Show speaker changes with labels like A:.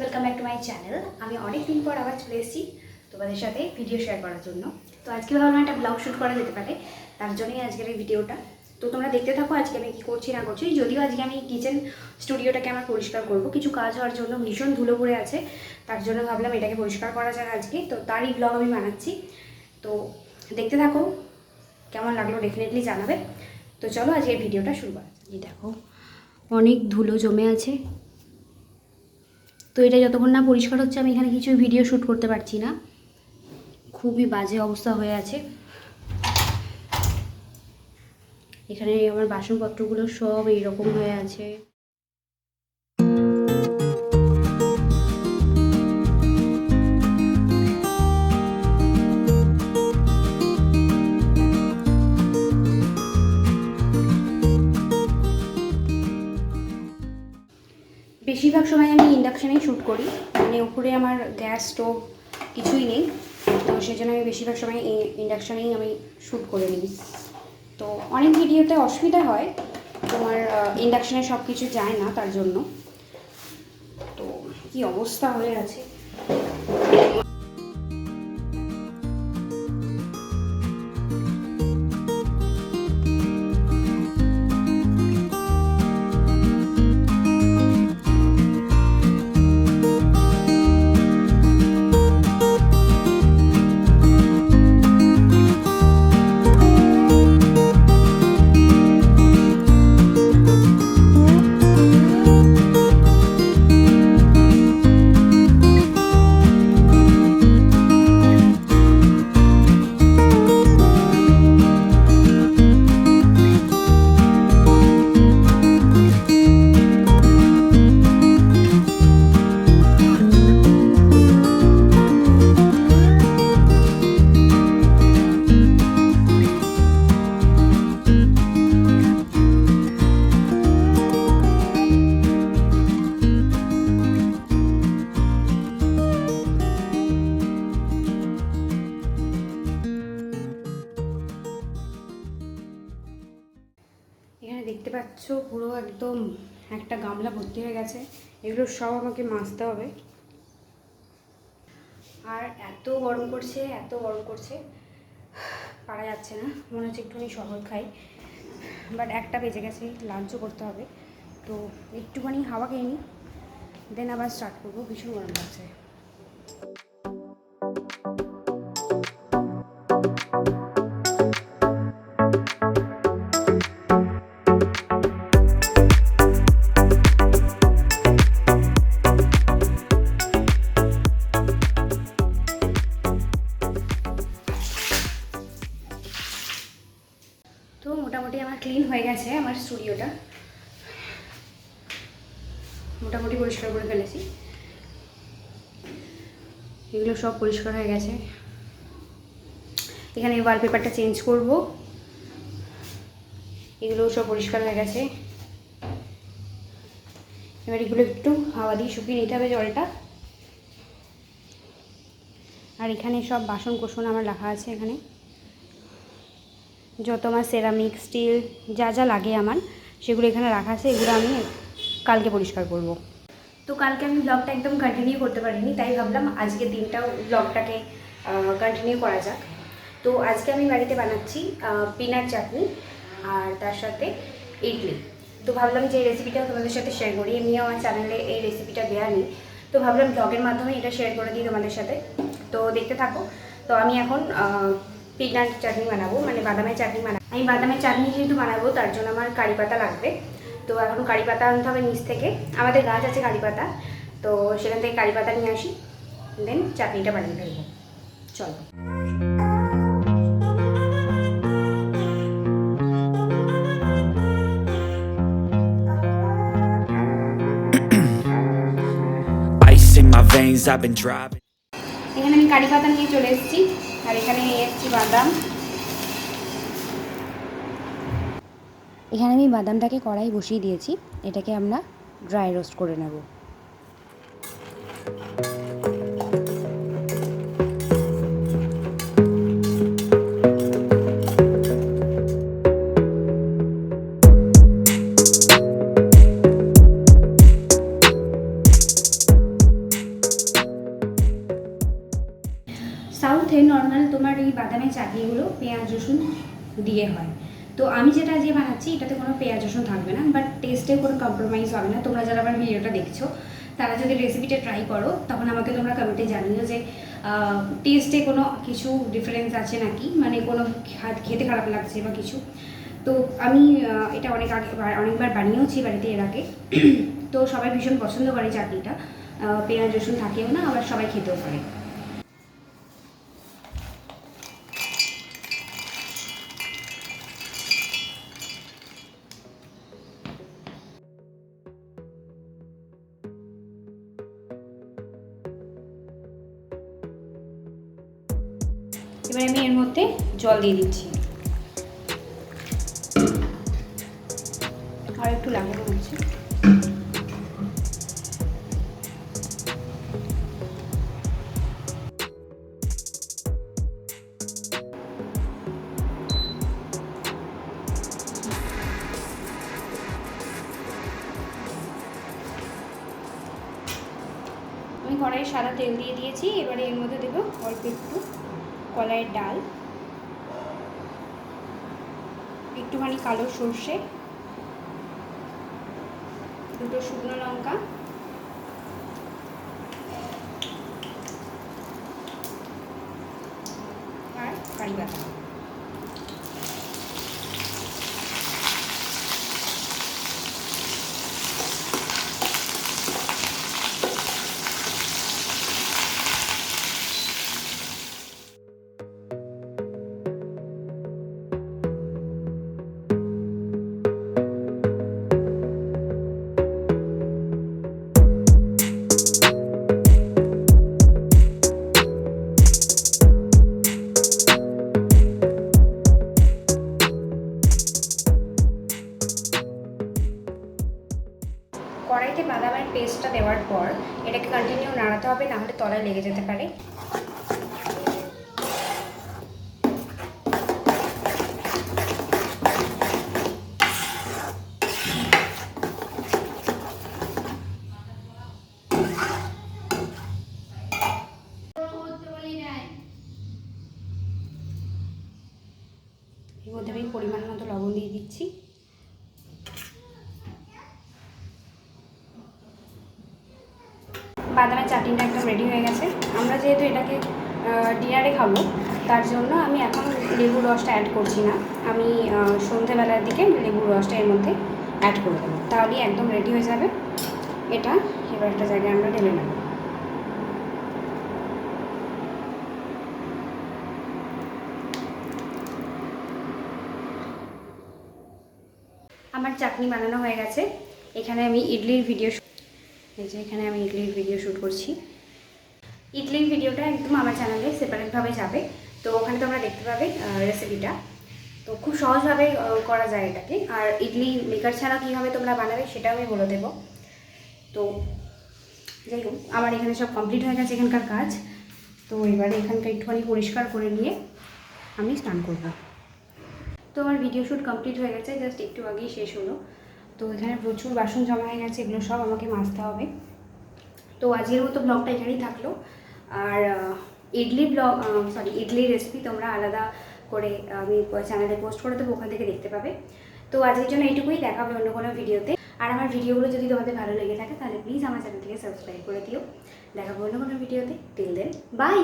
A: Welcome back to my channel. আমি অনেক দিন পর আবার চলে এসেছি তোমাদের সাথে ভিডিও শেয়ার করার জন্য। তো আজকে ভাবলাম একটা ব্লগ শ্যুট করা যেতে পারে, তার জন্যই আজকের এই ভিডিওটা। তো তোমরা দেখতে থাকো আজকে আমি কী করছি না করছি। যদিও আজকে আমি কিচেন স্টুডিওটাকে আমার পরিষ্কার করব, কিছু কাজ হওয়ার জন্য ভীষণ ধুলো পড়ে আছে, তার জন্য ভাবলাম এটাকে পরিষ্কার করা যাক আজকে। তো তারই ব্লগ আমি বানাচ্ছি, তো দেখতে থাকো, কেমন লাগলো ডেফিনেটলি জানাবে। তো চলো আজকে এই ভিডিওটা শুরু করা যাক। এই দেখো অনেক ধুলো জমে আছে, তো এটা যতক্ষণ না পরিষ্কার হচ্ছে আমি এখানে কিছু ভিডিও শ্যুট করতে পারছি না, খুবই বাজে অবস্থা হয়ে আছে। এখানে আমার বাসনপত্রগুলো সব এইরকম হয়ে আছে। বেশিরভাগ সময় আমি ইন্ডাকশানেই শ্যুট করি, মানে উপরে আমার গ্যাস স্টোভ কিছুই নেই, তো সেজন্য আমি বেশিরভাগ সময় ইন্ডাকশানেই আমি শ্যুট করে নিই। তো অনেক ভিডিওতে অসুবিধা হয়, তোমার ইন্ডাকশানে সব কিছু যায় না, তার জন্য। তো কি অবস্থা হয়ে আছে। এখানে দেখতে পাচ্ছ পুরো একদম একটা গামলা ভর্তি হয়ে গেছে, এগুলো সব আমাকে মাজতে হবে। আর এত গরম করছে, এত গরম করছে, পারা যাচ্ছে না। মনে হচ্ছে একটুখানি শরবত খাই, বাট 1টা বেজে গেছে, লাঞ্চও করতে হবে। তো একটুখানি হাওয়া খেয়ে নিই, দেন আবার স্টার্ট করবো। ভীষণ গরম লাগছে। তো মোটামুটি আমার ক্লিন হয়ে গেছে, আমার স্টুডিওটা মোটামুটি পরিষ্কার করে ফেলেছি। এগুলো সব পরিষ্কার হয়ে গেছে। এখানে ওয়ালপেপারটা চেঞ্জ করব, এগুলো সব পরিষ্কার হয়ে গেছে। এবার এগুলো একটু হাওয়া দিয়ে শুকিয়ে নিতে হবে জলটা। আর এখানে সব বাসন কোসন আমার রাখা আছে, এখানে যত আমার সেরামিক স্টিল যা যা লাগে আমার সেগুলো এখানে রাখা আছে, এগুলো আমি কালকে পরিষ্কার করব। তো কালকে আমি ব্লগটা একদম কন্টিনিউ করতে পারিনি, তাই ভাবলাম আজকে দিনটাও ব্লগটাকে কন্টিনিউ করা যাক। তো আজকে আমি বাড়িতে বানাচ্ছি পিনাট চাটনি আর তার সাথে ইডলি। তো ভাবলাম যে এই রেসিপিটাও তোমাদের সাথে শেয়ার করি, এমনিও আমার চ্যানেলে এই রেসিপিটা দেওয়া নেই, তো ভাবলাম ব্লগের মাধ্যমে এটা শেয়ার করে দিই তোমাদের সাথে। তো দেখতে থাকো। তো আমি এখন পিনাট চাটনি বানাবো, মানে বাদামের চাটনি বানাবো। আমি বাদামের চাটনি যেহেতু বানাবো তার জন্য আমার কারি পাতা লাগবে। তো এখন কারি পাতা আনতে হবে নিচ থেকে, আমাদের গাছ আছে কারি পাতা, তো সেখান থেকে কারি পাতা নিয়ে আসি, দেন চাটনিটা বানিয়ে ফেলবো। চলো। এখানে আমি কারি পাতা নিয়ে চলে এসেছি, আর এখানে নিয়ে এসেছি বাদাম। এখানে আমি বাদামটাকে কড়াই বসিয়ে দিয়েছি, এটাকে আমরা ড্রাই রোস্ট করে নেব। চাটনিগুলো পেঁয়াজ রসুন দিয়ে হয়। তো আমি যেটা আজকে বানাচ্ছি এটাতে কোনো পেঁয়াজ রসুন থাকবে না, বাট টেস্টে কোনো কম্প্রোমাইজ হবে না। তোমরা যারা আমার ভিডিওটা দেখছো তারা যদি রেসিপিটা ট্রাই করো তখন আমাকে তোমরা কমেন্টে জানিও যে টেস্টে কোনো কিছু ডিফারেন্স আছে নাকি, মানে কোনো খেতে খারাপ লাগছে বা কিছু। তো আমি এটা অনেকবার বানিয়েওছি বাড়িতে এর আগে। তো সবাই ভীষণ পছন্দ করে চাটনিটা, পেঁয়াজ রসুন থাকেও না, আবার সবাই খেতেও পারে। এবার আমি এর মধ্যে জল দিয়ে দিচ্ছি, আর একটু লাগানো হচ্ছে। আমি কড়াইয়ে সাদা তেল দিয়ে দিয়েছি। এবারে এর মধ্যে দেবো অল্প একটু কলাইয়ের ডাল, একটুখানি কালো সর্ষে, দুটো শুকনো লঙ্কা, আর কারি পাতা। কড়াইতে বাদামের পেস্টটা দেওয়ার পর এটাকে কন্টিনিউ নাড়াতে হবে, নাহলে তলায় লেগে যেতে পারে। এর মধ্যে আমি পরিমাণ মতো লবণ দিয়ে দিচ্ছি। বাদামের চাটনিটা একদম রেডি হয়ে গেছে। আমরা যেহেতু এটাকে ডিনারে খাবো, তার জন্য আমি এখন লেবুর রসটা অ্যাড করছি না। আমি সন্ধেবেলার দিকে লেবুর রসটা এর মধ্যে অ্যাড করে দেবো, তাহলেই একদম রেডি হয়ে যাবে এটা। এবার একটা জায়গায় আমরা ঢেলে নেব। আমার চাটনি বানানো হয়ে গেছে। এখানে আমি ইডলির ভিডিও, এই যে এখানে আমি ইডলির ভিডিও শ্যুট করছি। ইডলির ভিডিওটা একদম আমার চ্যানেলে সেপারেটভাবে যাবে, তো ওখানে তোমরা দেখতে পাবে রেসিপিটা। তো খুব সহজভাবে করা যায় এটাকে। আর ইডলি মেকার ছাড়া কীভাবে তোমরা বানাবে সেটাও আমি বলে দেবো। তো যাই হোক, আমার এখানে সব কমপ্লিট হয়ে গেছে এখানকার কাজ। তো এবারে এখানটা একটুখানি পরিষ্কার করে নিয়ে আমি স্নান করব। তো আমার ভিডিও শ্যুট কমপ্লিট হয়ে গেছে, জাস্ট একটু আগেই শেষ হলো। তো এখানে প্রচুর বাসন জমা হয়ে গেছে, এগুলো সব আমাকে মাজতে হবে। তো আজকের মতো ব্লগটা এখানেই থাকলো। আর ইডলির রেসিপি তোমরা আলাদা করে আমি চ্যানেলে পোস্ট করে দেবো, ওখান থেকে দেখতে পাবে। তো আজকের জন্য এইটুকুই, দেখা হবে অন্য কোনো ভিডিওতে। আর আমার ভিডিওগুলো যদি তোমাদের ভালো লেগে থাকে তাহলে প্লিজ আমার চ্যানেলটিকে সাবস্ক্রাইব করে দিও। দেখা হবে অন্য কোনো ভিডিওতে। Till then, by.